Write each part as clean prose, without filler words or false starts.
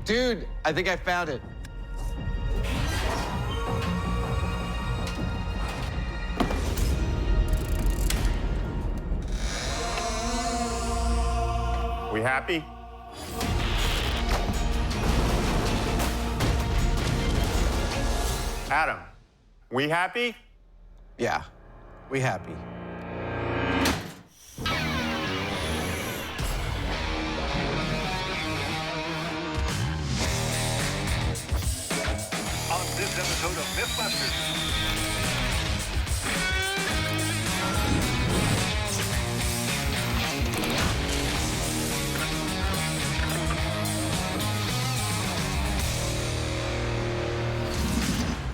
Dude, I think I found it. We happy? Adam, we happy? Yeah, we happy. On this episode of Mythbusters.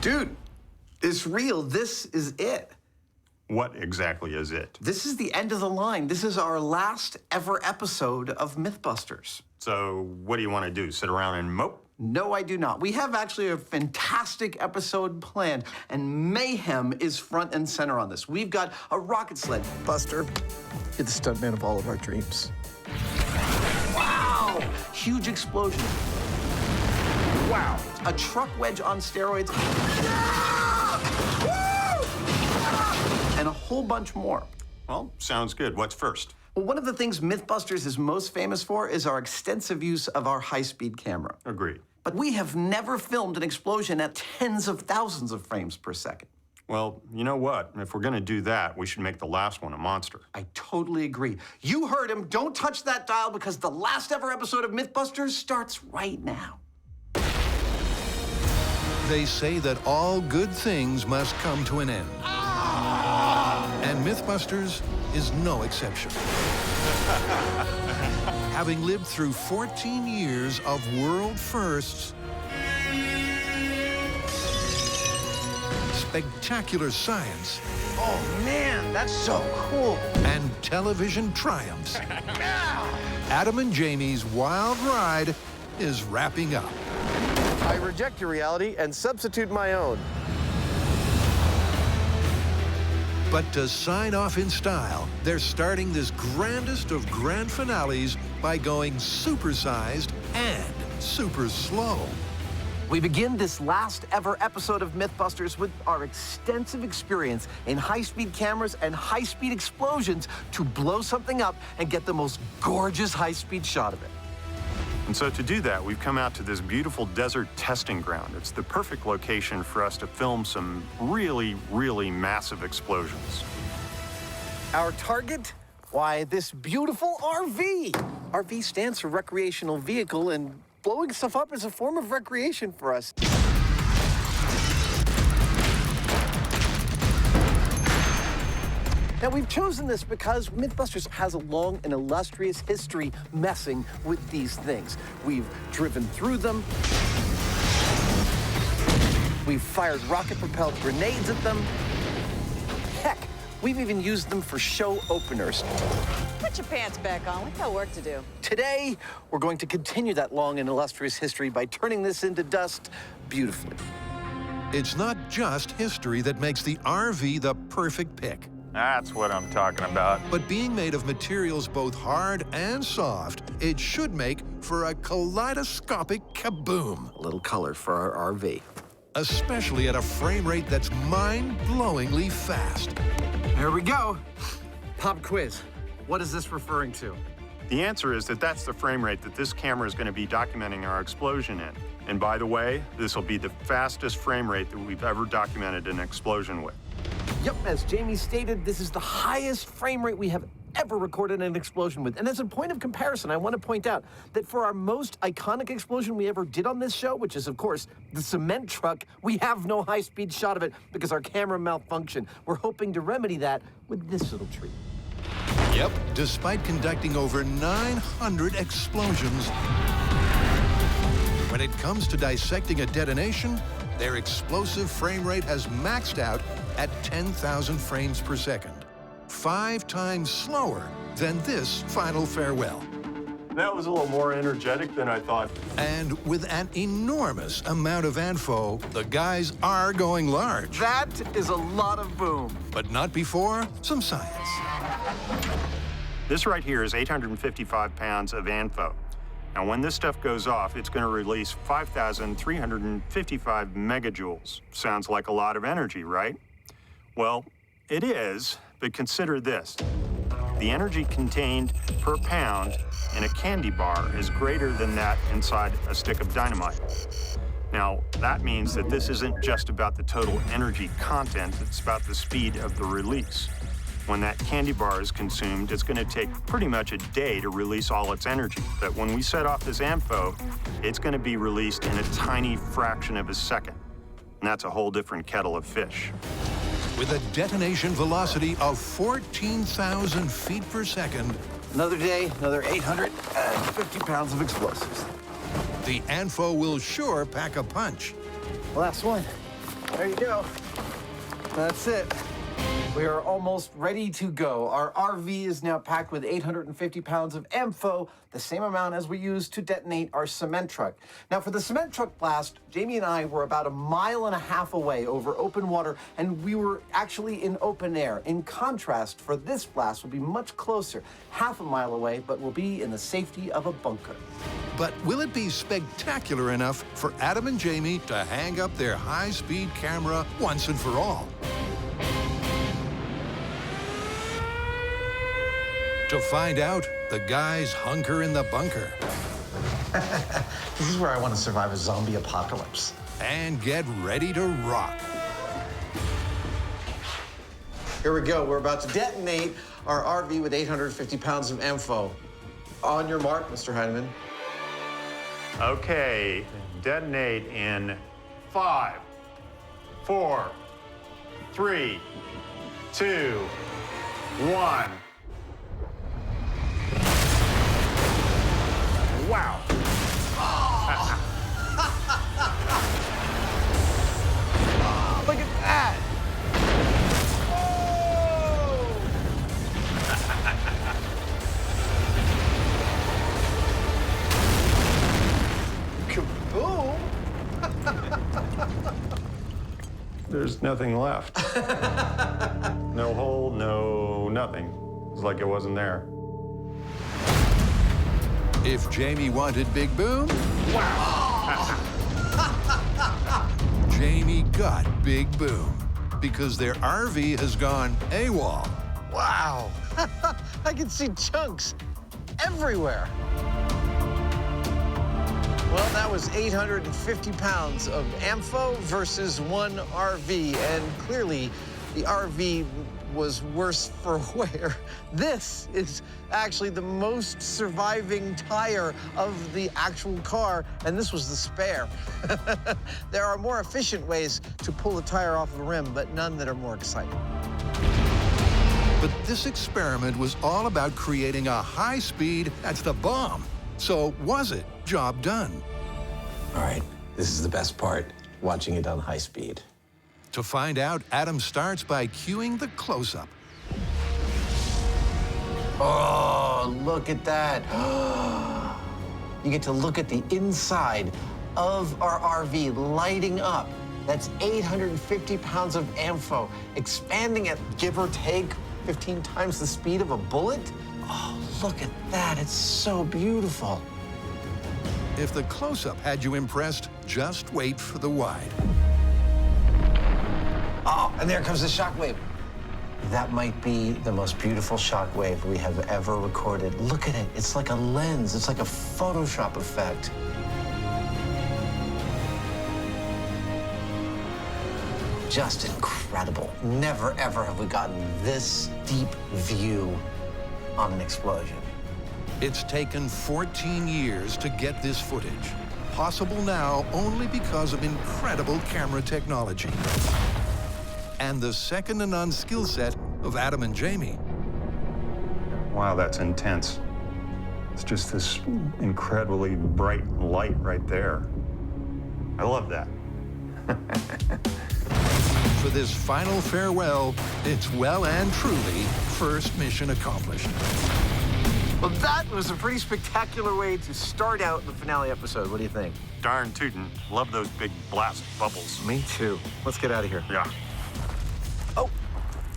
Dude, it's real. This is it. What exactly is it? This is the end of the line. This is our last ever episode of Mythbusters. So what do you want to do, sit around and mope? No, I do not. We have actually a fantastic episode planned, and mayhem is front and center on this. We've got a rocket sled. Buster, you're the stuntman of all of our dreams. Wow! Huge explosion. Wow. A truck wedge on steroids. And a whole bunch more. Well, sounds good. What's first? Well, one of the things Mythbusters is most famous for is our extensive use of our high-speed camera. Agreed. But we have never filmed an explosion at tens of thousands of frames per second. Well, you know what? If we're going to do that, we should make the last one a monster. I totally agree. You heard him. Don't touch that dial because the last ever episode of Mythbusters starts right now. They say that all good things must come to an end. And Mythbusters is no exception. Having lived through 14 years of world firsts, spectacular science, Oh, man, that's so cool. and television triumphs, Adam and Jamie's wild ride is wrapping up. I reject your reality and substitute my own. But to sign off in style, they're starting this grandest of grand finales by going supersized and super slow. We begin this last ever episode of Mythbusters with our extensive experience in high-speed cameras and high-speed explosions to blow something up and get the most gorgeous high-speed shot of it. And so to do that, we've come out to this beautiful desert testing ground. It's the perfect location for us to film some really, really massive explosions. Our target? Why, this beautiful RV. RV stands for recreational vehicle, and blowing stuff up is a form of recreation for us. Now, we've chosen this because Mythbusters has a long and illustrious history messing with these things. We've driven through them. We've fired rocket-propelled grenades at them. Heck, we've even used them for show openers. Put your pants back on. We've got work to do. Today, we're going to continue that long and illustrious history by turning this into dust beautifully. It's not just history that makes the RV the perfect pick. That's what I'm talking about. But being made of materials both hard and soft, it should make for a kaleidoscopic kaboom. A little color for our RV. Especially at a frame rate that's mind-blowingly fast. Here we go. Pop quiz. What is this referring to? The answer is that that's the frame rate that this camera is going to be documenting our explosion in. And by the way, this will be the fastest frame rate that we've ever documented an explosion with. Yep, as Jamie stated, this is the highest frame rate we have ever recorded an explosion with. And as a point of comparison, I want to point out that for our most iconic explosion we ever did on this show, which is, of course, the cement truck, we have no high-speed shot of it because our camera malfunctioned. We're hoping to remedy that with this little treat. Yep. Despite conducting over 900 explosions, when it comes to dissecting a detonation, their explosive frame rate has maxed out at 10,000 frames per second, 5 times slower than this final farewell. That was a little more energetic than I thought. And with an enormous amount of info, the guys are going large. That is a lot of boom. But not before some science. This right here is 855 pounds of ANFO. Now, when this stuff goes off, it's going to release 5,355 megajoules. Sounds like a lot of energy, right? Well, it is, but consider this. The energy contained per pound in a candy bar is greater than that inside a stick of dynamite. Now, that means that this isn't just about the total energy content, it's about the speed of the release. When that candy bar is consumed, it's going to take pretty much a day to release all its energy. But when we set off this AMPHO, it's going to be released in a tiny fraction of a second. And that's a whole different kettle of fish. With a detonation velocity of 14,000 feet per second, Another day, another 850 pounds of explosives. the AMPHO will sure pack a punch. Last one. There you go. That's it. We are almost ready to go. Our RV is now packed with 850 pounds of AMPHO, the same amount as we used to detonate our cement truck. Now, for the cement truck blast, Jamie and I were about 1.5 miles away over open water, and we were actually in open air. In contrast, for this blast, we'll be much closer, 1/2 mile away, but we'll be in the safety of a bunker. But will it be spectacular enough for Adam and Jamie to hang up their high-speed camera once and for all? To find out, the guys hunker in the bunker This is where I want to survive a zombie apocalypse. and get ready to rock. Here we go. We're about to detonate our RV with 850 pounds of AMPHO. On your mark, Mr. Hyneman. Okay, detonate in 5, 4, 3, 2, 1. Wow. Look at that! Kaboom! There's nothing left. No hole, no nothing. It's like it wasn't there. If Jamie wanted big boom, Jamie got big boom because their RV has gone AWOL. Wow! I can see chunks everywhere. Well, that was 850 pounds of AMPHO versus one RV, and clearly the RV was worse for wear. This is actually the most surviving tire of the actual car, and this was the spare. There are more efficient ways to pull a tire off of a rim, but none that are more exciting. But this experiment was all about creating a high speed that's the bomb. So was it job done? All right, this is the best part, watching it on high speed. To find out, Adam starts by cueing the close-up. Oh, look at that. You get to look at the inside of our RV lighting up. That's 850 pounds of AMPHO, expanding at, give or take, 15 times the speed of a bullet. Oh, look at that. It's so beautiful. If the close-up had you impressed, just wait for the wide. Oh, and there comes the shockwave. That might be the most beautiful shockwave we have ever recorded. Look at it. It's like a lens. It's like a Photoshop effect. Just incredible. Never, ever have we gotten this deep view on an explosion. It's taken 14 years to get this footage. Possible now only because of incredible camera technology. And the second-to-none skill set of Adam and Jamie. Wow, that's intense. It's just this incredibly bright light right there. I love that. For this final farewell, it's well and truly first mission accomplished. Well, that was a pretty spectacular way to start out the finale episode. What do you think? Darn tootin'. Love those big blast bubbles. Me too. Let's get out of here. Yeah. Oh,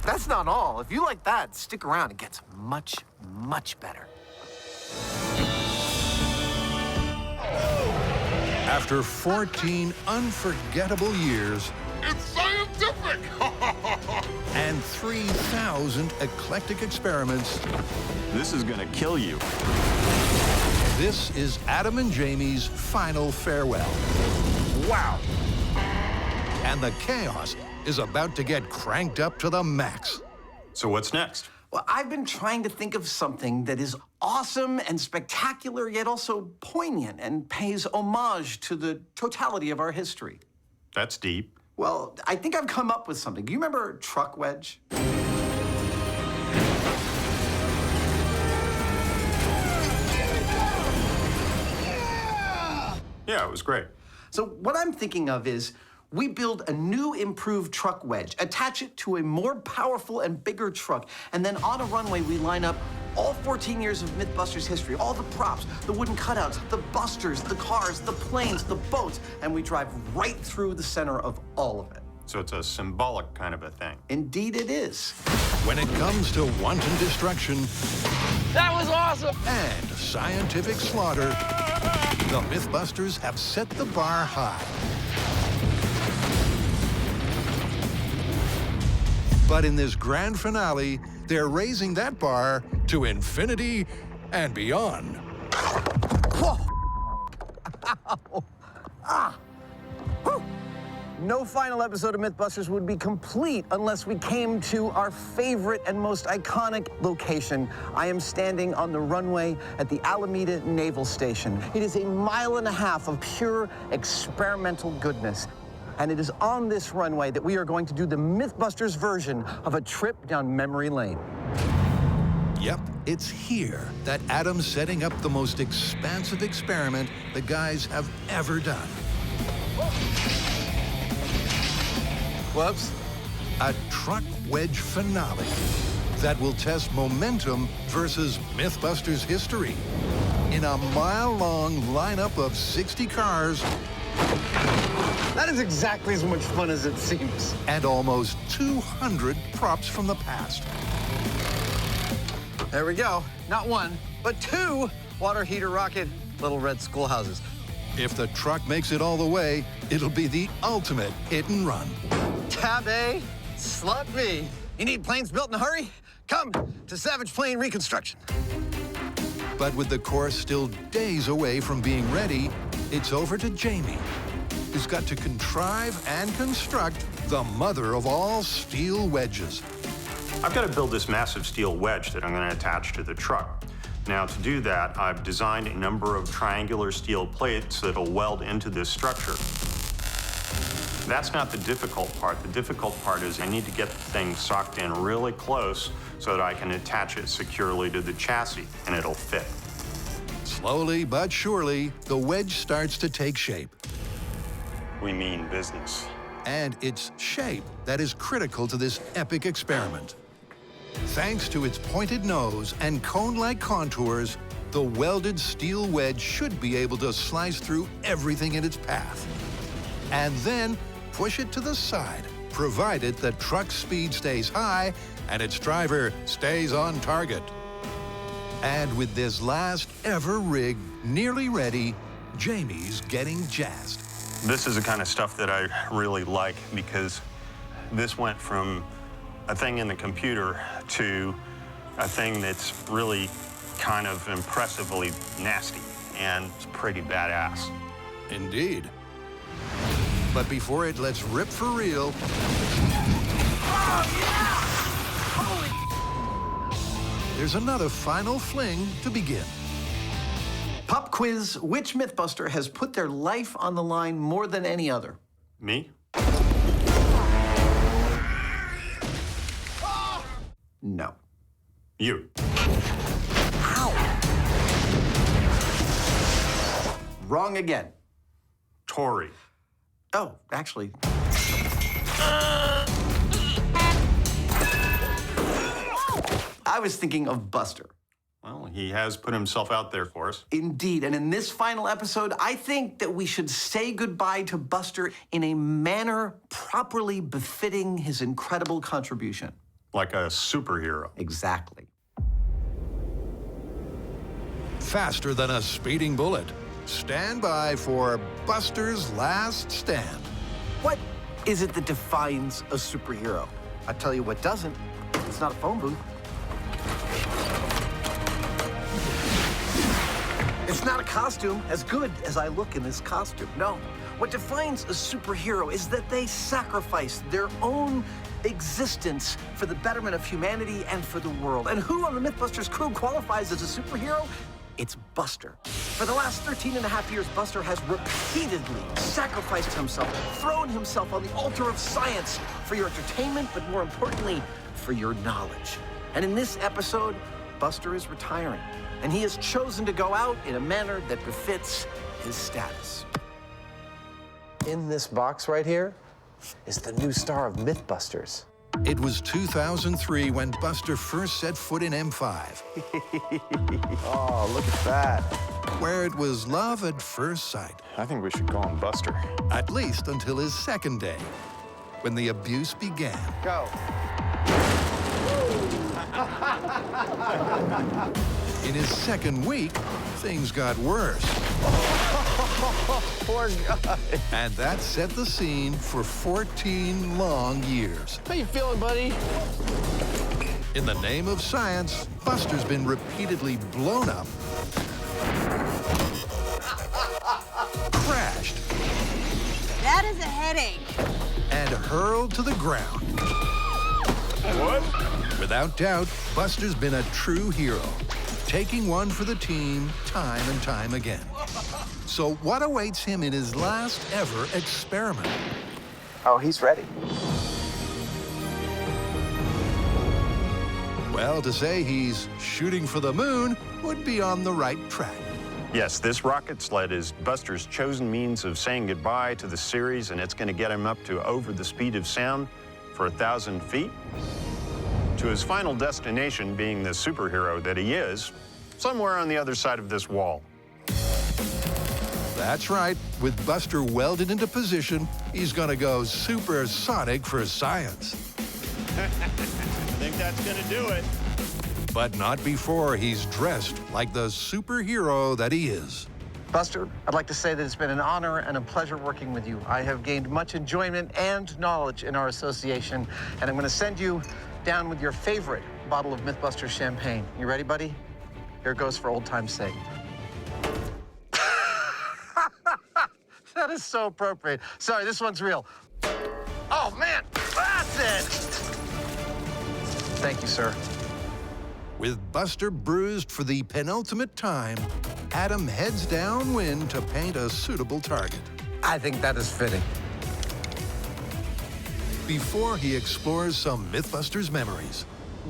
that's not all. If you like that, stick around. It gets much, much better. After 14 unforgettable years It's scientific! and 3,000 eclectic experiments, This is gonna kill you. this is Adam and Jamie's final farewell. Wow. And the chaos is about to get cranked up to the max. So what's next? Well, I've been trying to think of something that is awesome and spectacular, yet also poignant and pays homage to the totality of our history. That's deep. Well, I think I've come up with something. Do you remember Truck Wedge? Yeah, it was great. So what I'm thinking of is we build a new improved truck wedge, attach it to a more powerful and bigger truck, and then on a runway we line up all 14 years of Mythbusters history, all the props, the wooden cutouts, the busters, the cars, the planes, the boats, and we drive right through the center of all of it. So it's a symbolic kind of a thing. Indeed it is. When it comes to wanton destruction That was awesome! and scientific slaughter, the Mythbusters have set the bar high. But in this grand finale, they're raising that bar to infinity and beyond. Whoa! Ow! Ah! Whew. No final episode of Mythbusters would be complete unless we came to our favorite and most iconic location. I am standing on the runway at the Alameda Naval Station. It is 1.5 miles of pure experimental goodness. And it is on this runway that we are going to do the Mythbusters version of a trip down memory lane. Yep, it's here that Adam's setting up the most expansive experiment the guys have ever done. Whoops. A truck wedge finale that will test momentum versus Mythbusters history in a mile-long lineup of 60 cars That is exactly as much fun as it seems. and almost 200 props from the past. There we go. Not one, but 2 water heater rocket little red schoolhouses. If the truck makes it all the way, it'll be the ultimate hit and run. Tab A, slot B. You need planes built in a hurry? Come to Savage Plane Reconstruction. But with the course still days away from being ready, it's over to Jamie, who's got to contrive and construct the mother of all steel wedges. I've got to build this massive steel wedge that I'm going to attach to the truck. Now, to do that, I've designed a number of triangular steel plates that'll weld into this structure. That's not the difficult part. The difficult part is I need to get the thing socked in really close so that I can attach it securely to the chassis, and it'll fit. Slowly but surely, the wedge starts to take shape. We mean business. And it's shape that is critical to this epic experiment. Thanks to its pointed nose and cone-like contours, the welded steel wedge should be able to slice through everything in its path. And then push it to the side, provided the truck's speed stays high and its driver stays on target. And with this last ever rig nearly ready, Jamie's getting jazzed. This is the kind of stuff that I really like because this went from a thing in the computer to a thing that's really kind of impressively nasty, and it's pretty badass. Indeed. But before it lets rip for real, there's another final fling to begin. Pop quiz, which Mythbuster has put their life on the line more than any other? Me? No. You. Wrong again. Tori. Oh, actually. I was thinking of Buster. Well, he has put himself out there for us. Indeed, and in this final episode, I think that we should say goodbye to Buster in a manner properly befitting his incredible contribution. Like a superhero. Exactly. Faster than a speeding bullet, Stand by for Buster's Last Stand. What is it that defines a superhero? I tell you what doesn't. It's not a phone booth. It's not a costume, as good as I look in this costume. No. What defines a superhero is that they sacrifice their own existence for the betterment of humanity and for the world. And who on the Mythbusters crew qualifies as a superhero? It's Buster. For the last 13 and a half years, Buster has repeatedly sacrificed himself, thrown himself on the altar of science for your entertainment, but more importantly, for your knowledge. And in this episode, Buster is retiring, and he has chosen to go out in a manner that befits his status. In this box right here is the new star of Mythbusters. It was 2003 when Buster first set foot in M5, Oh, look at that. where it was love at first sight, I think we should call him Buster. at least until his second day, when the abuse began. Go. In his second week, things got worse. Poor guy. And that set the scene for 14 long years. How you feeling, buddy? In the name of science, Buster's been repeatedly blown up, crashed, That is a headache. and hurled to the ground. What? Without doubt, Buster's been a true hero, taking one for the team time and time again. So what awaits him in his last ever experiment? Oh, he's ready. Well, to say he's shooting for the moon would be on the right track. Yes, this rocket sled is Buster's chosen means of saying goodbye to the series, and it's going to get him up to over the speed of sound for 1,000 feet, to his final destination being the superhero that he is, somewhere on the other side of this wall. That's right. With Buster welded into position, he's gonna go supersonic for science. I think that's going to do it. But not before he's dressed like the superhero that he is. Buster, I'd like to say that it's been an honor and a pleasure working with you. I have gained much enjoyment and knowledge in our association, and I'm going to send you down with your favorite bottle of Mythbusters champagne. You ready, buddy? Here it goes for old time's sake. That is so appropriate. Sorry, this one's real. Oh, man, that's it! Thank you, sir. With Buster bruised for the penultimate time, Adam heads downwind to paint a suitable target. I think that is fitting. Before he explores some Mythbusters memories.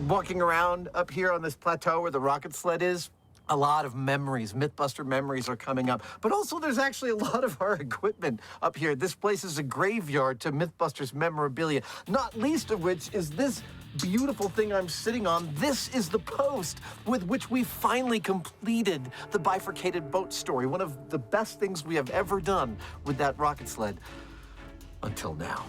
Walking around up here on this plateau where the rocket sled is, a lot of memories, Mythbuster memories are coming up. But also there's actually a lot of our equipment up here. This place is a graveyard to Mythbusters memorabilia, not least of which is this beautiful thing I'm sitting on. This is the post with which we finally completed the bifurcated boat story. One of the best things we have ever done with that rocket sled until now.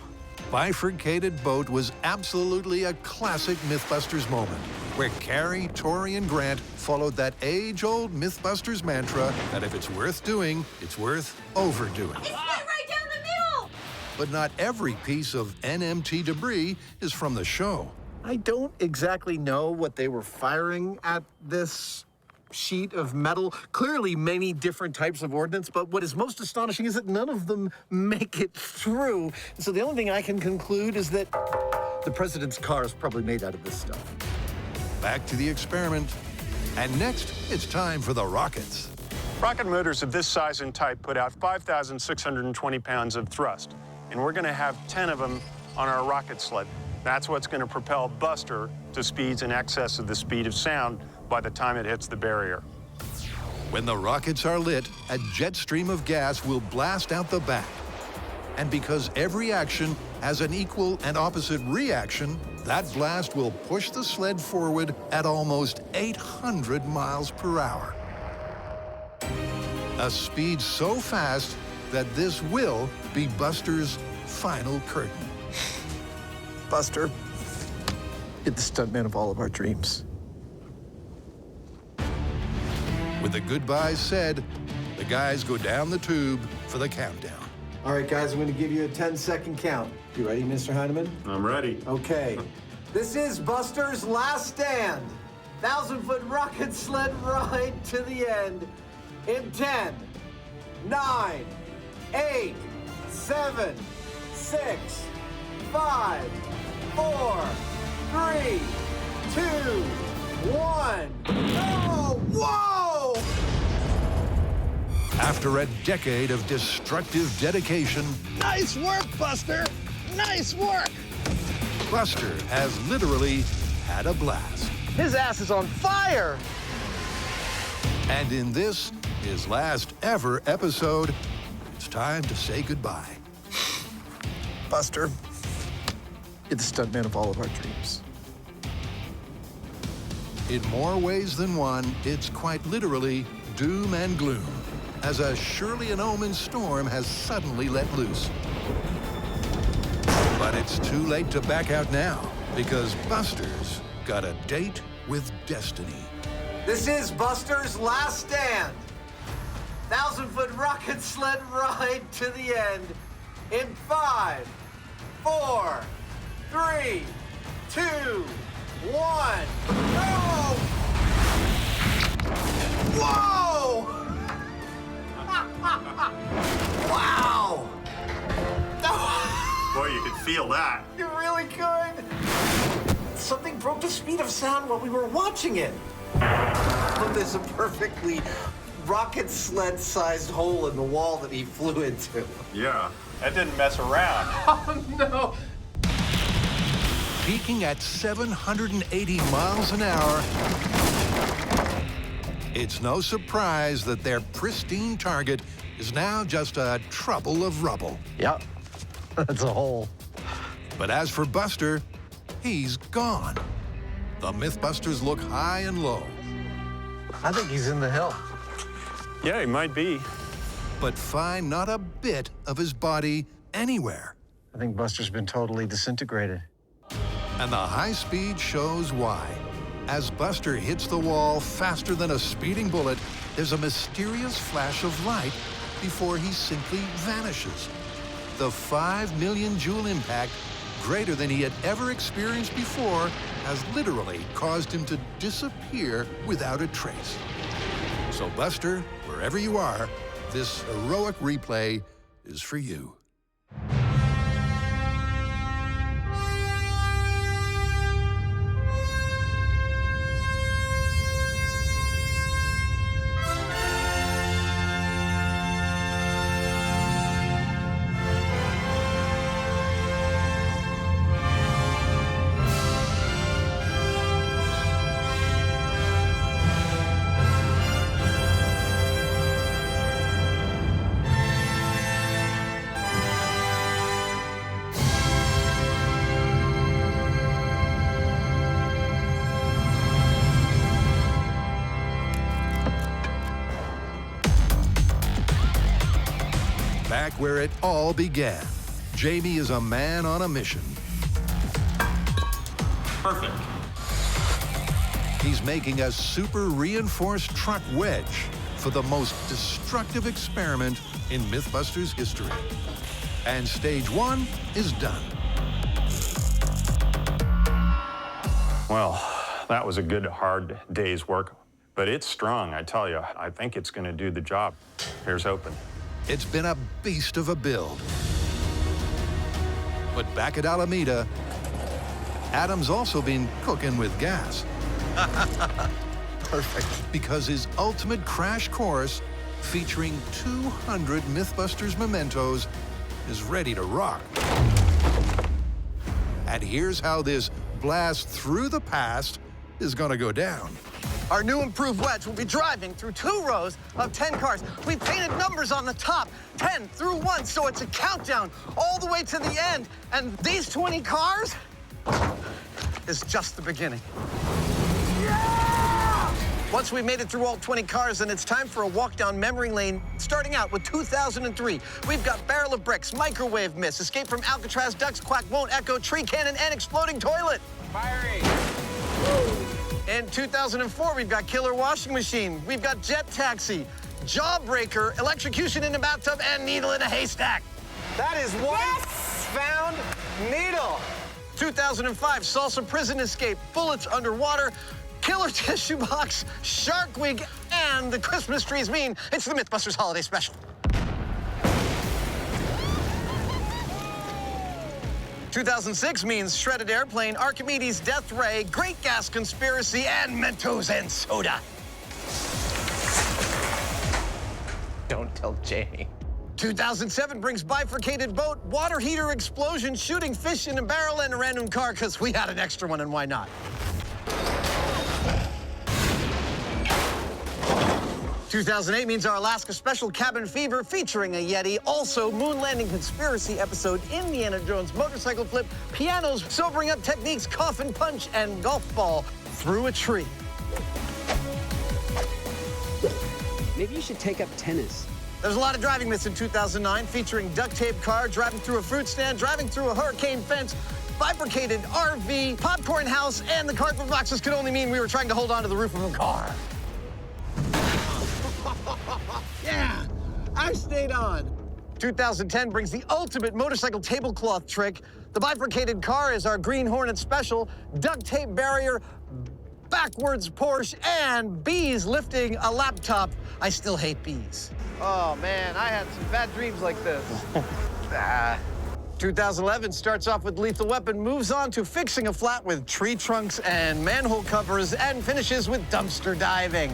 Bifurcated Boat was absolutely a classic Mythbusters moment, where Carrie, Tori, and Grant followed that age-old Mythbusters mantra that if it's worth doing, it's worth overdoing. It's right down the middle. But not every piece of NMT debris is from the show. I don't exactly know what they were firing at this sheet of metal. Clearly many different types of ordnance, but what is most astonishing is that none of them make it through. So the only thing I can conclude is that the president's car is probably made out of this stuff. Back to the experiment. And next, it's time for the rockets. Rocket motors of this size and type put out 5,620 pounds of thrust, and we're going to have 10 of them on our rocket sled. That's what's going to propel Buster to speeds in excess of the speed of sound by the time it hits the barrier. When the rockets are lit, a jet stream of gas will blast out the back. And because every action has an equal and opposite reaction, that blast will push the sled forward at almost 800 miles per hour. A speed so fast that this will be Buster's final curtain. Buster, you're the stuntman of all of our dreams. With the goodbyes said, The guys go down the tube for the countdown. All right, guys, I'm going to give you a 10-second count. You ready, Mr. Hyneman? I'm ready. Okay. This is Buster's last stand. 1,000-foot rocket sled ride to the end in 10, 9, 8, 7, 6, 5, 4, 3, 2, 1. Oh, whoa! After a decade of destructive dedication, Nice work, Buster! Nice work! Buster has literally had a blast. His ass is on fire! And in this, his last ever episode, it's time to say goodbye. Buster, you're the stuntman of all of our dreams. In more ways than one, it's quite literally doom and gloom, as a surely an omen storm has suddenly let loose. But it's too late to back out now, because Buster's got a date with destiny. This is Buster's last stand. 1,000-foot rocket sled ride to the end in 5, 4, 3, 2, 1. Go! Whoa! Wow! Boy, you could feel that. You really could. Something broke the speed of sound while we were watching it. Look, there's a perfectly rocket sled-sized hole in the wall that he flew into. Yeah, that didn't mess around. Oh, no. Peaking at 780 miles an hour, it's no surprise that their pristine target is now just a trouble of rubble. Yep, that's a hole. But as for Buster, he's gone. The Mythbusters look high and low, I think he's in the hill. Yeah, he might be. but find not a bit of his body anywhere. I think Buster's been totally disintegrated. And the high speed shows why. As Buster hits the wall faster than a speeding bullet, there's a mysterious flash of light before he simply vanishes. The 5 million joule impact, greater than he had ever experienced before, has literally caused him to disappear without a trace. So Buster, wherever you are, this heroic replay is for you. Back where it all began, Jamie is a man on a mission. Perfect. He's making a super reinforced truck Wedge for the most destructive experiment in Mythbusters history. And stage 1 is done. Well, that was a good, hard day's work, but it's strong, I tell you. I think it's going to do the job. Here's hoping. It's been a beast of a build. But back at Alameda, Adam's also been cooking with gas. Perfect. Because his ultimate crash course, featuring 200 Mythbusters mementos, is ready to rock. And here's how this blast through the past is gonna go down. Our new improved Wedge will be driving through 2 rows of 10 cars. We painted numbers on the top, 10 through 1, so it's a countdown all the way to the end. And these 20 cars is just the beginning. Yeah! Once we've made it through all 20 cars, then it's time for a walk down memory lane, starting out with 2003. We've got Barrel of Bricks, Microwave Miss, Escape from Alcatraz, Ducks Quack, Won't Echo, Tree Cannon, and Exploding Toilet. Fiery. In 2004, we've got Killer Washing Machine. We've got Jet Taxi, Jawbreaker, electrocution in a bathtub, and needle in a haystack. That is one found needle. 2005, Salsa Prison Escape, Bullets Underwater, Killer Tissue Box, Shark Wig, and the Christmas trees mean it's the Mythbusters Holiday Special. 2006 means Shredded Airplane, Archimedes, Death Ray, Great Gas Conspiracy, and Mentos and Soda. Don't tell Jamie. 2007 brings Bifurcated Boat, Water Heater Explosion, Shooting Fish in a Barrel, and a Random Car, because we had an extra one, and why not? 2008 means our Alaska Special, Cabin Fever, featuring a Yeti. Also, Moon Landing Conspiracy episode, Indiana Jones Motorcycle Flip, pianos, sobering up techniques, coffin punch, and golf ball through a tree. Maybe you should take up tennis. There's a lot of driving myths in 2009, featuring duct tape car, driving through a fruit stand, driving through a hurricane fence, bifurcated RV, popcorn house, and the cardboard boxes could only mean we were trying to hold on to the roof of a car. Yeah, I stayed on. 2010 brings the ultimate motorcycle tablecloth trick. The bifurcated car is our Green Hornet special, duct tape barrier, backwards Porsche, and bees lifting a laptop. I still hate bees. Oh, man, I had some bad dreams like this. 2011 starts off with Lethal Weapon, moves on to fixing a flat with tree trunks and manhole covers, and finishes with dumpster diving.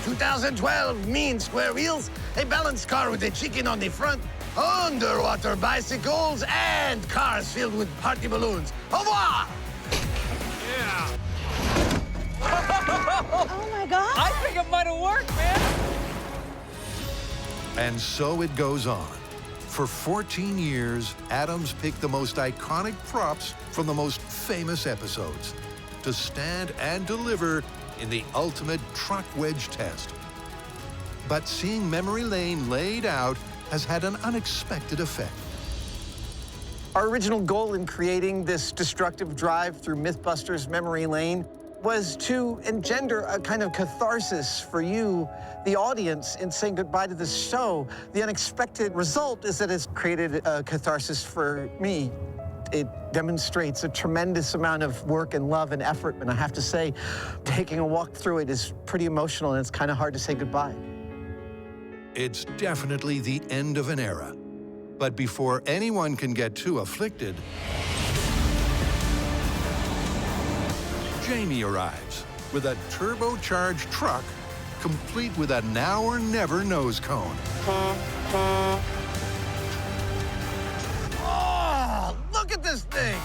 2012 mean square wheels, a balanced car with a chicken on the front, underwater bicycles, and cars filled with party balloons. Au revoir! Yeah. Oh my God. I think it might have worked, man. And so it goes on. For 14 years, Adams picked the most iconic props from the most famous episodes to stand and deliver in the ultimate truck wedge test. But seeing memory lane laid out has had an unexpected effect. Our original goal in creating this destructive drive through Mythbusters Memory Lane was to engender a kind of catharsis for you, the audience, in saying goodbye to this show. The unexpected result is that it's created a catharsis for me. It demonstrates a tremendous amount of work and love and effort, and I have to say, taking a walk through it is pretty emotional, and it's kind of hard to say goodbye. It's definitely the end of an era. But before anyone can get too afflicted, Jamie arrives with a turbocharged truck complete with a now or never nose cone. Oh, look at this thing!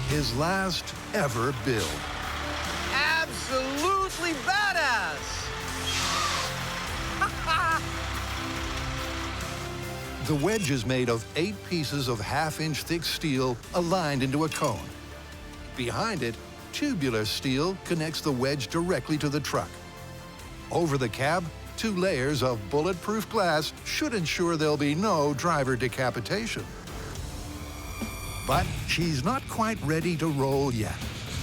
His last ever build. Absolutely badass! The wedge is made of 8 pieces of half-inch thick steel aligned into a cone. Behind it, tubular steel connects the wedge directly to the truck. Over the cab, 2 layers of bulletproof glass should ensure there'll be no driver decapitation. But she's not quite ready to roll yet.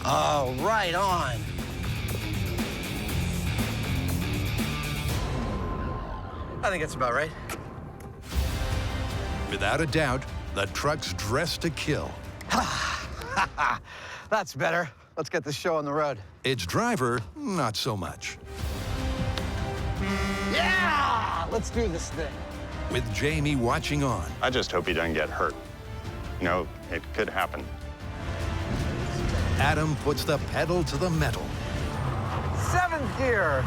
Oh, right on. I think that's about right. Without a doubt, the truck's dressed to kill. That's better. Let's get this show on the road. Its driver, not so much. Yeah! Let's do this thing. With Jamie watching on. I just hope he doesn't get hurt. You know, it could happen. Adam puts the pedal to the metal. 7th gear,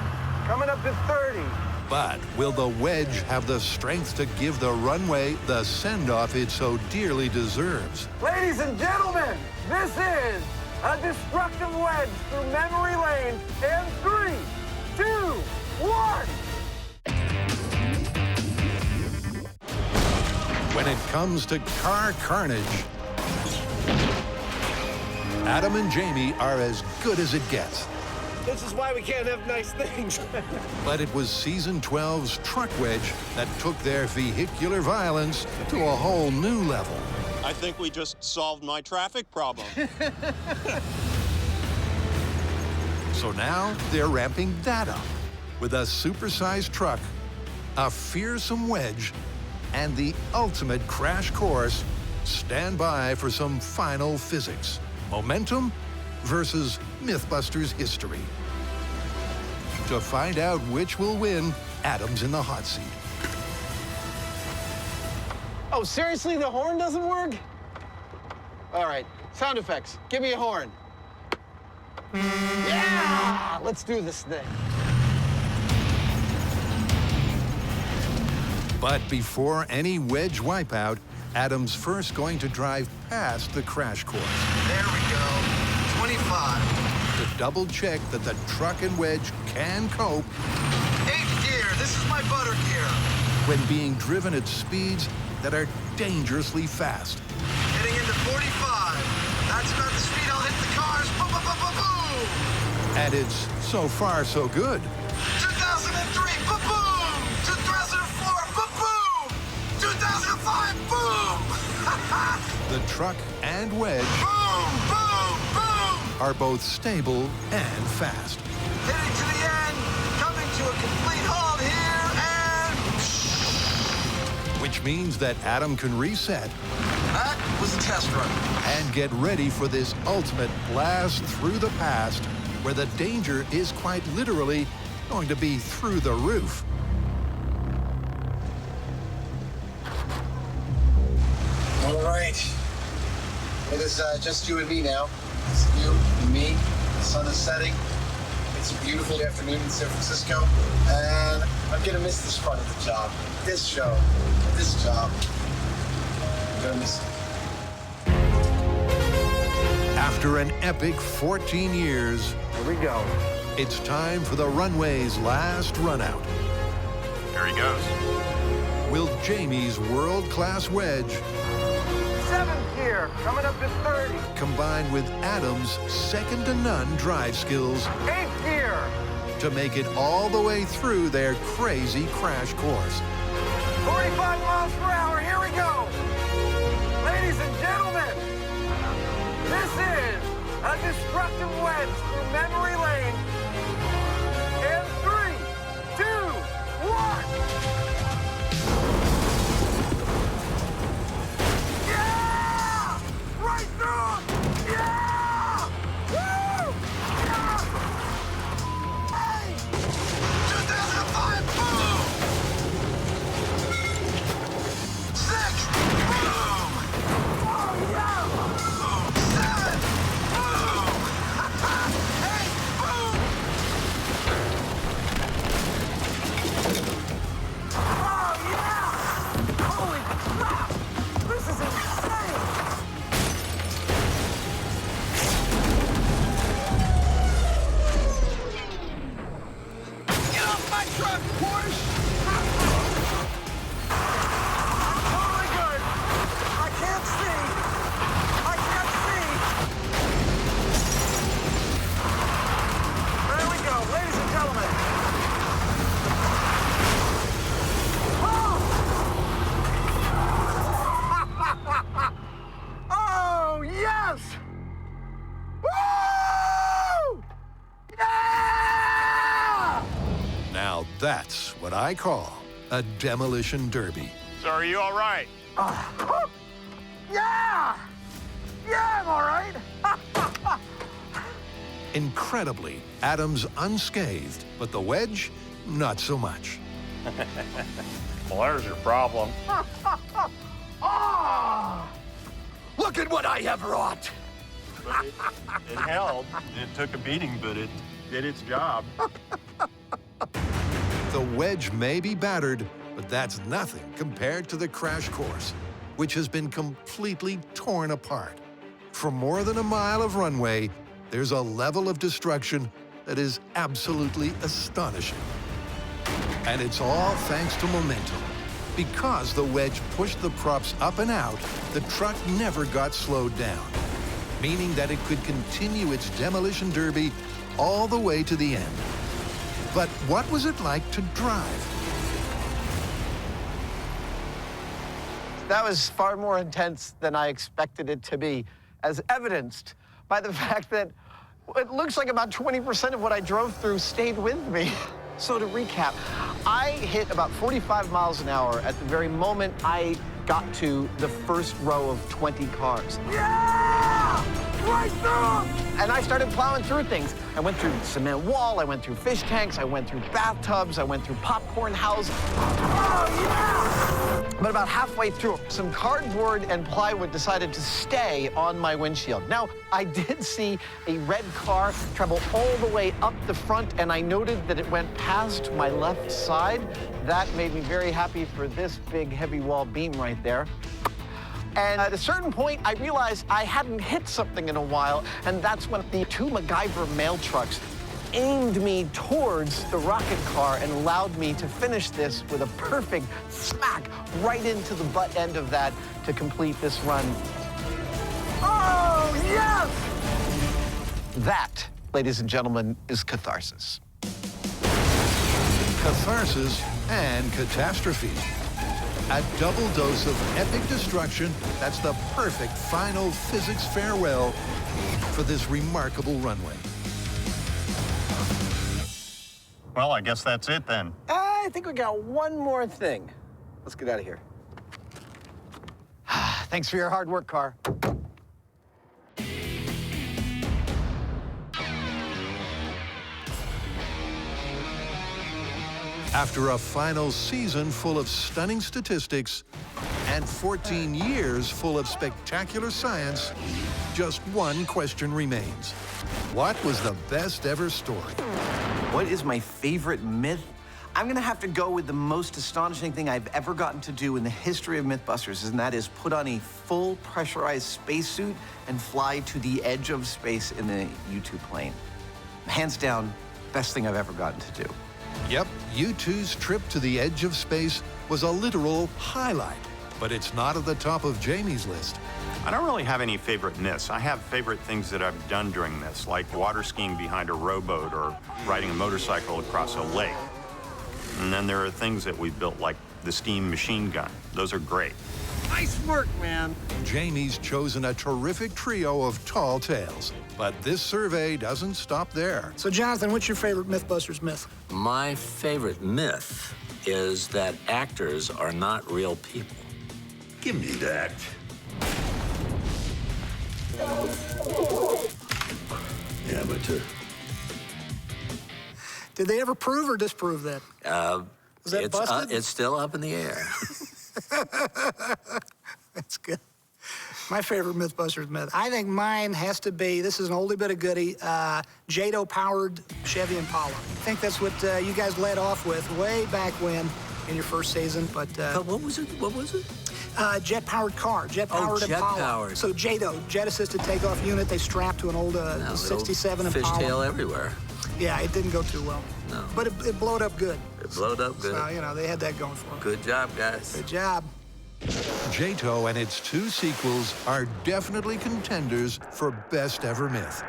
coming up to 30. But will the wedge have the strength to give the runway the send-off it so dearly deserves? Ladies and gentlemen, this is a destructive wedge through memory lane in 3, 2, 1. When it comes to car carnage, Adam and Jamie are as good as it gets. This is why we can't have nice things. But it was Season 12's truck wedge that took their vehicular violence to a whole new level. I think we just solved my traffic problem. So now they're ramping that up with a supersized truck, a fearsome wedge, and the ultimate crash course. Stand by for some final physics. Momentum versus Mythbusters history. To find out which will win, Adam's in the hot seat. Oh, seriously? The horn doesn't work? All right, sound effects. Give me a horn. Yeah! Let's do this thing. But before any wedge wipeout, Adam's first going to drive past the crash course. There we go. 25. To double check that the truck and wedge can cope. 8th gear. This is my butter gear. When being driven at speeds that are dangerously fast. Getting into 45. That's about the speed I'll hit the cars. Boom, boom, boom, boom, boom. And it's so far so good. 2003. Boom, boom. 2004. Boom, boom. 2005. Boom. The truck and wedge Boom, boom, boom. are both stable and fast. Heading to the end. Coming to a complete halt here. And Which means that Adam can reset that was a test run. and get ready for this ultimate blast through the past, where the danger is quite literally going to be through the roof. All right. It is just you and me now. It's you and me. The sun is setting. It's a beautiful afternoon in San Francisco. And I'm going to miss this part of the job. This show. This job. I'm going to miss it. After an epic 14 years, Here we go. it's time for the runway's last run out. There he goes. Will Jamie's world-class wedge 7th gear. Coming up to 30. combine with Adam's second-to-none drive skills 8th gear. to make it all the way through their crazy crash course? 45 miles per hour. Here we go. Ladies and gentlemen, this is a destructive wedge through memory lane. In 3, 2, 1. Yeah! Right through! Yeah! Woo! Yeah! Hey! 2005, boom! 6, boom! Oh, yeah! 7, boom! 8, boom! Oh, yeah! Holy crap! This is insane! Get off my truck, Porsche! I'm totally good. I can't see. I can't see. There we go, ladies and gentlemen. Oh, yes! Woo! Yeah! Now that's what I call a demolition derby. So are you all right? Yeah! Yeah, I'm all right. Incredibly, Adam's unscathed, but the wedge, not so much. Well, there's your problem. Oh! Look at what I have wrought. It held. It took a beating, but it did its job. The wedge may be battered, but that's nothing compared to the crash course, which has been completely torn apart. For more than a mile of runway, there's a level of destruction that is absolutely astonishing. And it's all thanks to momentum. Because the wedge pushed the props up and out, the truck never got slowed down, meaning that it could continue its demolition derby all the way to the end. But what was it like to drive? That was far more intense than I expected it to be, as evidenced by the fact that It looks like about 20% of what I drove through stayed with me. So to recap, I hit about 45 miles an hour at the very moment I got to the first row of 20 cars. Yeah! Right through! And I started plowing through things. I went through cement wall, I went through fish tanks, I went through bathtubs, I went through popcorn houses. Oh, yeah! But about halfway through, some cardboard and plywood decided to stay on my windshield. Now, I did see a red car travel all the way up the front, and I noted that it went past my left side. That made me very happy for this big, heavy wall beam right there. And at a certain point, I realized I hadn't hit something in a while, and that's when the two MacGyver mail trucks aimed me towards the rocket car and allowed me to finish this with a perfect smack right into the butt end of that to complete this run. Oh, yes! That, ladies and gentlemen, is catharsis. Catharsis and catastrophe. A double dose of epic destruction that's the perfect final physics farewell for this remarkable runway. Well, I guess that's it then. I think we got one more thing. Let's get out of here. Thanks for your hard work, car. After a final season full of stunning statistics and 14 years full of spectacular science, just one question remains. What was the best ever story? What is my favorite myth? I'm gonna have to go with the most astonishing thing I've ever gotten to do in the history of Mythbusters, and that is put on a full pressurized spacesuit and fly to the edge of space in a U-2 plane. Hands down, best thing I've ever gotten to do. Yep, U2's trip to the edge of space was a literal highlight, but it's not at the top of Jamie's list. I don't really have any favorite myths. I have favorite things that I've done during this, like water skiing behind a rowboat or riding a motorcycle across a lake. And then there are things that we built, like the steam machine gun. Those are great. Nice work, man. Jamie's chosen a terrific trio of tall tales, but this survey doesn't stop there. So, Jonathan, what's your favorite Mythbusters myth? My favorite myth is that actors are not real people. Give me that. Amateur. Did they ever prove or disprove that? Was that busted? It's still up in the air. That's good. My favorite Mythbusters myth. I think mine has to be, this is an oldie but a goodie, JATO-powered Chevy Impala. I think that's what you guys led off with way back when in your first season, but... what was it? What was it? Jet-powered car, jet-powered Impala. Jet-powered. So JATO, Jet-Assisted Takeoff Unit, they strapped to an old 67 Impala. Fishtail everywhere. Yeah, it didn't go too well. No. But it blowed up good. It blowed up good. So, you know, they had that going for them. Good job, guys. Good job. JATO and its two sequels are definitely contenders for best ever myth,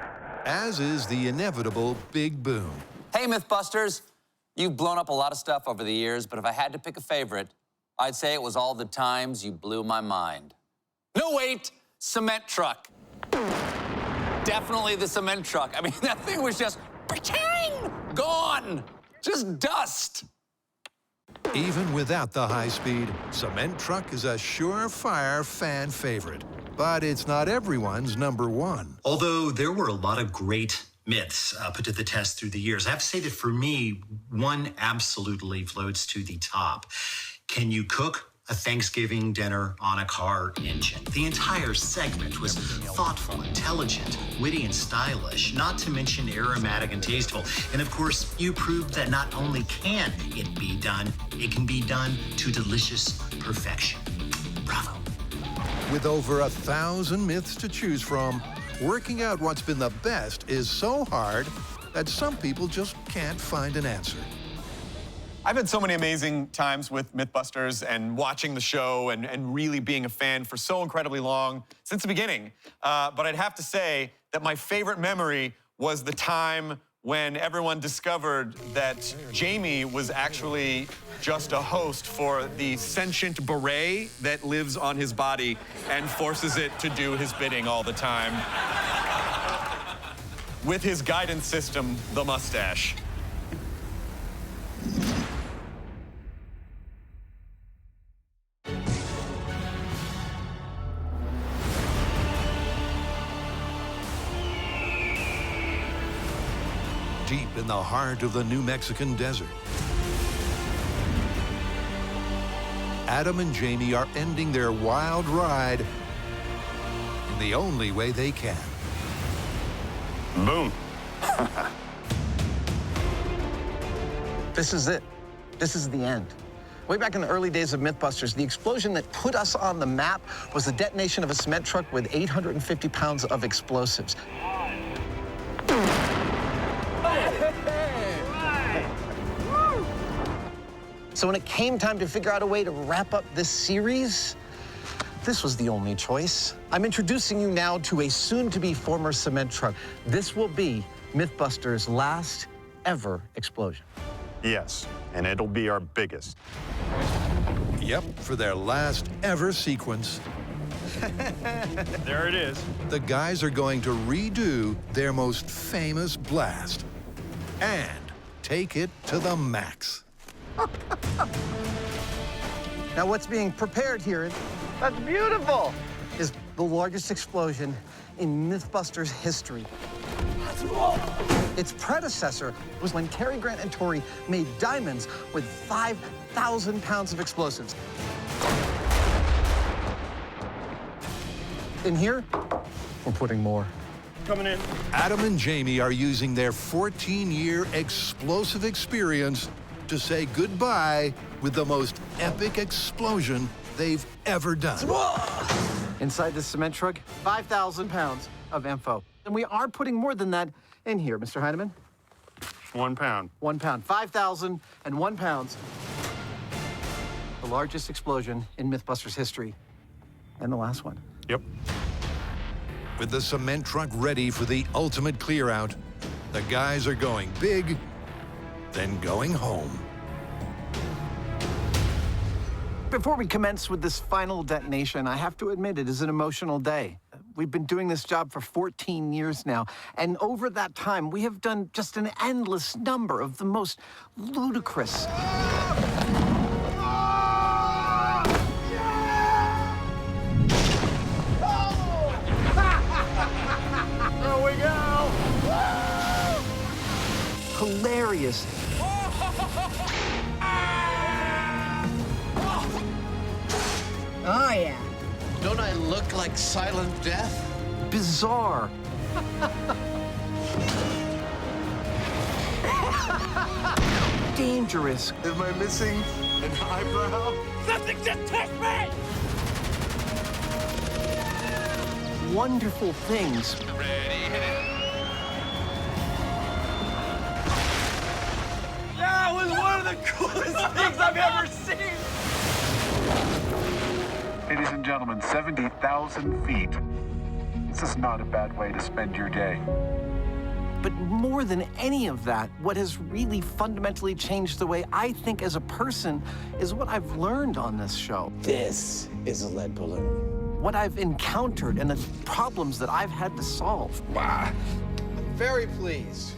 as is the inevitable Big Boom. Hey, Mythbusters. You've blown up a lot of stuff over the years, but if I had to pick a favorite, I'd say it was all the times you blew my mind. No, wait, cement truck. Definitely the cement truck. I mean, that thing was just gone, just dust. Even without the high speed, cement truck is a surefire fan favorite, but it's not everyone's number one. Although there were a lot of great myths put to the test through the years, I have to say that for me, one absolutely floats to the top. Can you cook a Thanksgiving dinner on a car engine? The entire segment was thoughtful, intelligent, witty, and stylish, not to mention aromatic and tasteful. And of course, you proved that not only can it be done, it can be done to delicious perfection. Bravo. With over 1,000 myths to choose from, working out what's been the best is so hard that some people just can't find an answer. I've had so many amazing times with Mythbusters and watching the show and really being a fan for so incredibly long, since the beginning. But I'd have to say that my favorite memory was the time when everyone discovered that Jamie was actually just a host for the sentient beret that lives on his body and forces it to do his bidding all the time. with his guidance system, the mustache. Deep in the heart of the New Mexican desert, Adam and Jamie are ending their wild ride in the only way they can. Boom. This is it. This is the end. Way back in the early days of Mythbusters, the explosion that put us on the map was the detonation of a cement truck with 850 pounds of explosives. So when it came time to figure out a way to wrap up this series, this was the only choice. I'm introducing you now to a soon-to-be former cement truck. This will be Mythbusters' last ever explosion. Yes, and it'll be our biggest. Yep, for their last ever sequence, There it is. the guys are going to redo their most famous blast and take it to the max. Now what's being prepared here, that's beautiful, is the largest explosion in Mythbusters history. Its predecessor was when Cary Grant and Tori made diamonds with 5,000 pounds of explosives. In here, we're putting more. Coming in. Adam and Jamie are using their 14-year explosive experience to say goodbye with the most epic explosion they've ever done. Inside this cement truck, 5,000 pounds of info. And we are putting more than that in here, Mr. Hyneman. 1 pound. 1 pound. 5,001 pounds. The largest explosion in Mythbusters history. And the last one. Yep. With the cement truck ready for the ultimate clear out, the guys are going big, then going home. Before we commence with this final detonation, I have to admit it is an emotional day. We've been doing this job for 14 years now, and over that time, we have done just an endless number of the most ludicrous, There we go. hilarious, Oh, yeah. Don't I look like silent death? bizarre, dangerous, Am I missing an eyebrow? Something just touched me! wonderful things. That was one of the coolest things I've ever seen! Ladies and gentlemen, 70,000 feet. This is not a bad way to spend your day. But more than any of that, what has really fundamentally changed the way I think as a person is what I've learned on this show. This is a lead balloon. What I've encountered and the problems that I've had to solve. I'm very pleased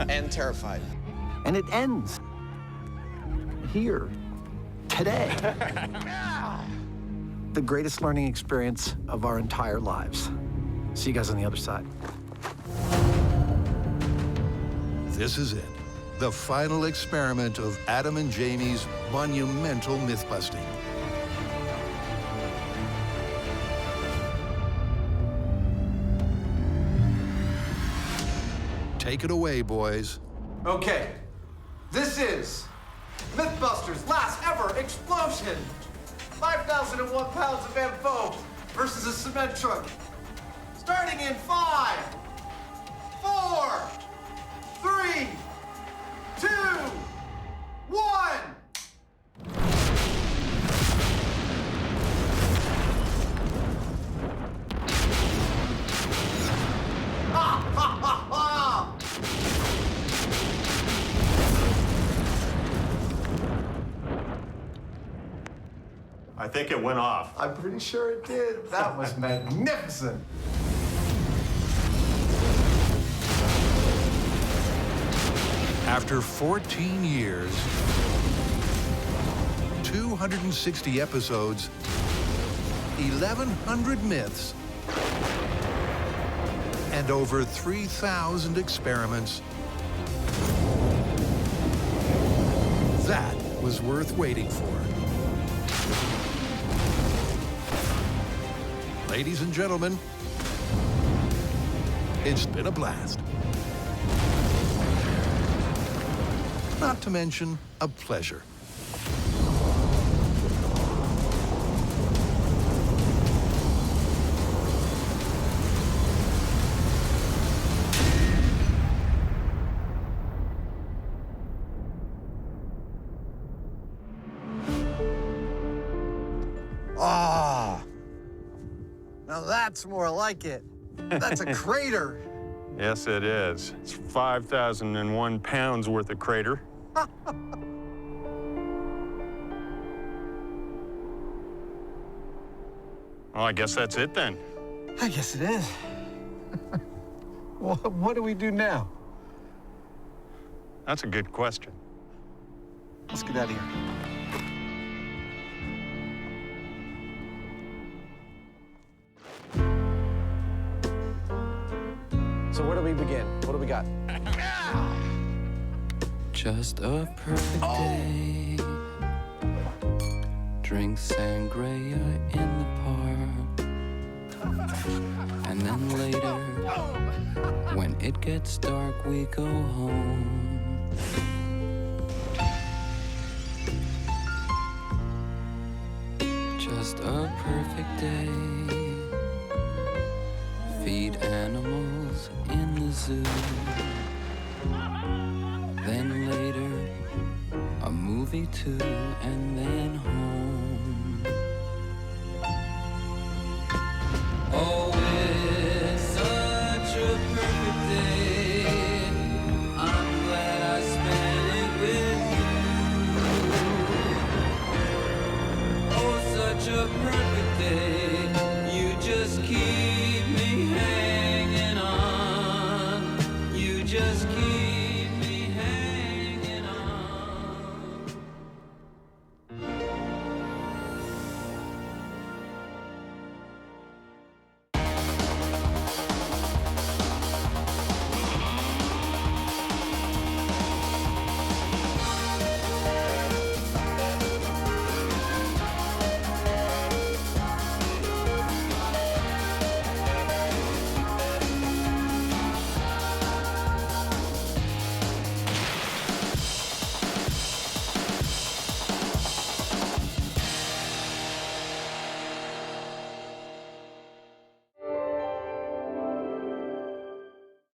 and terrified. And it ends here, today. The greatest learning experience of our entire lives. See you guys on the other side. This is it, the final experiment of Adam and Jamie's monumental myth-busting. Take it away, boys. Okay, this is Mythbusters' last ever explosion. 5,001 pounds of info versus a cement truck. Starting in 5, 4, 3, 2, 1. Ha ha ha ha! I think it went off. I'm pretty sure it did. That was magnificent. After 14 years, 260 episodes, 1,100 myths, and over 3,000 experiments, that was worth waiting for. Ladies and gentlemen, it's been a blast. Not to mention a pleasure. Ah, now that's more like it. That's a crater. Yes, it is. It's 5,001 pounds worth of crater. Well, I guess that's it then. I guess it is. Well, what do we do now? That's a good question. Let's get out of here. So where do we begin? What do we got? Just a perfect day. Drink sangria in the park. And then later, when it gets dark, we go home. Just a perfect day. Feed animals in the zoo. Then later, a movie too, and then home.